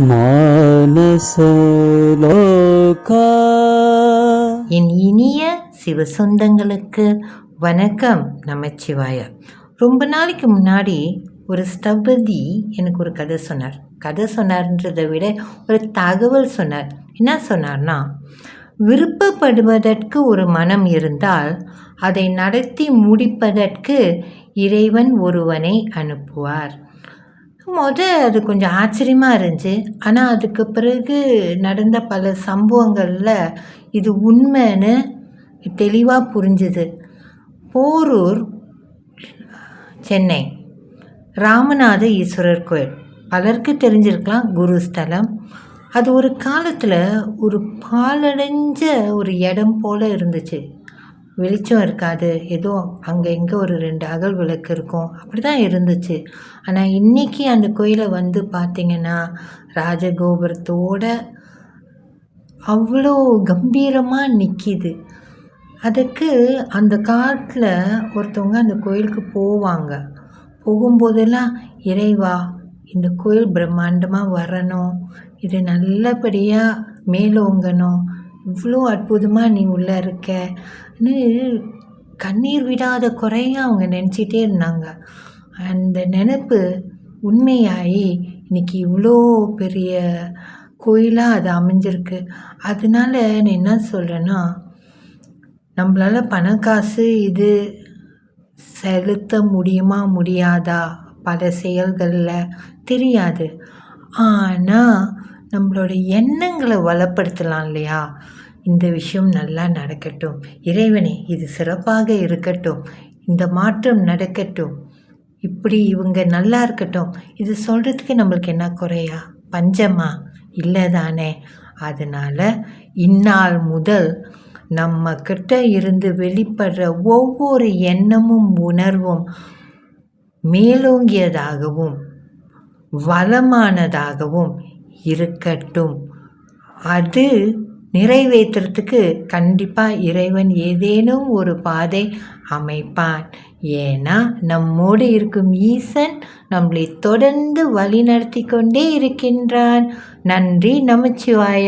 மானசலோகா. என் இனிய சிவ சொந்தங்களுக்கு வணக்கம். நமச்சிவாய. ரொம்ப நாளைக்கு முன்னாடி ஒரு ஸ்தபதி எனக்கு ஒரு கதை சொன்னார்ன்றதை விட ஒரு தகவல் சொன்னார். என்ன சொன்னார்னா, விருப்பப்படுவதற்கு ஒரு மனம் இருந்தால் அதை நடத்தி முடிப்பதற்கு இறைவன் ஒருவனை அனுப்புவார். அது கொஞ்சம் ஆச்சரியமாக இருந்துச்சு. ஆனால் அதுக்கு பிறகு நடந்த பல சம்பவங்களில் இது உண்மைன்னு தெளிவாக புரிஞ்சுது. போரூர், சென்னை ராமநாத ஈஸ்வரர் கோயில் பலருக்கு தெரிஞ்சிருக்கலாம், குருஸ்தலம். அது ஒரு காலத்தில் ஒரு பாலடைஞ்ச ஒரு இடம் போல் இருந்துச்சு. வெளிச்சம் இருக்காது, ஏதோ அங்கே இங்கே ஒரு 2 அகல் விளக்கு இருக்கும், அப்படி தான் இருந்துச்சு. ஆனால் இன்றைக்கி அந்த கோயிலை வந்து பார்த்திங்கன்னா ராஜகோபுரத்தோட அவ்வளோ கம்பீரமாக நிற்கிது. அதுக்கு அந்த காலத்தில் ஒருத்தவங்க அந்த கோயிலுக்கு போவாங்க. போகும்போதெல்லாம், இறைவா இந்த கோயில் பிரம்மாண்டமாக வரணும், இது நல்லபடியாக மேலோங்கணும், இவ்வளோ அற்புதமாக நீ உள்ளே இருக்கன்னு கண்ணீர் விடாத குறையாக அவங்க நினச்சிட்டே இருந்தாங்க. அந்த நினப்பு உண்மையாகி இன்றைக்கி இவ்வளோ பெரிய கோயிலாக அது அமைஞ்சிருக்கு. அதனால நான் என்ன சொல்கிறேன்னா, நம்மளால் பணக்காசு இது செலுத்த முடியுமா முடியாதா பல செயல்களில் தெரியாது. ஆனால் நம்மளோட எண்ணங்களை வளப்படுத்தலாம் இல்லையா? இந்த விஷயம் நல்லா நடக்கட்டும், இறைவனே இது சிறப்பாக இருக்கட்டும், இந்த மாற்றம் நடக்கட்டும், இப்படி இவங்க நல்லா இருக்கட்டும், இது சொல்கிறதுக்கு நம்மளுக்கு என்ன குறையா? பஞ்சமா? இல்லை தானே? அதனால் இந்நாள் முதல் நம்ம கிட்ட இருந்து வெளிப்படுற ஒவ்வொரு எண்ணமும் உணர்வும் மேலோங்கியதாகவும் வளமானதாகவும் இருக்கட்டும். அது நிறைவேற்றுறதுக்கு கண்டிப்பாக இறைவன் ஏதேனும் ஒரு பாதை அமைப்பான். ஏன்னா நம்மோடு இருக்கும் ஈசன் நம்மளை தொடர்ந்து வழி நடத்தி கொண்டே இருக்கின்றான். நன்றி. நமச்சிவாய.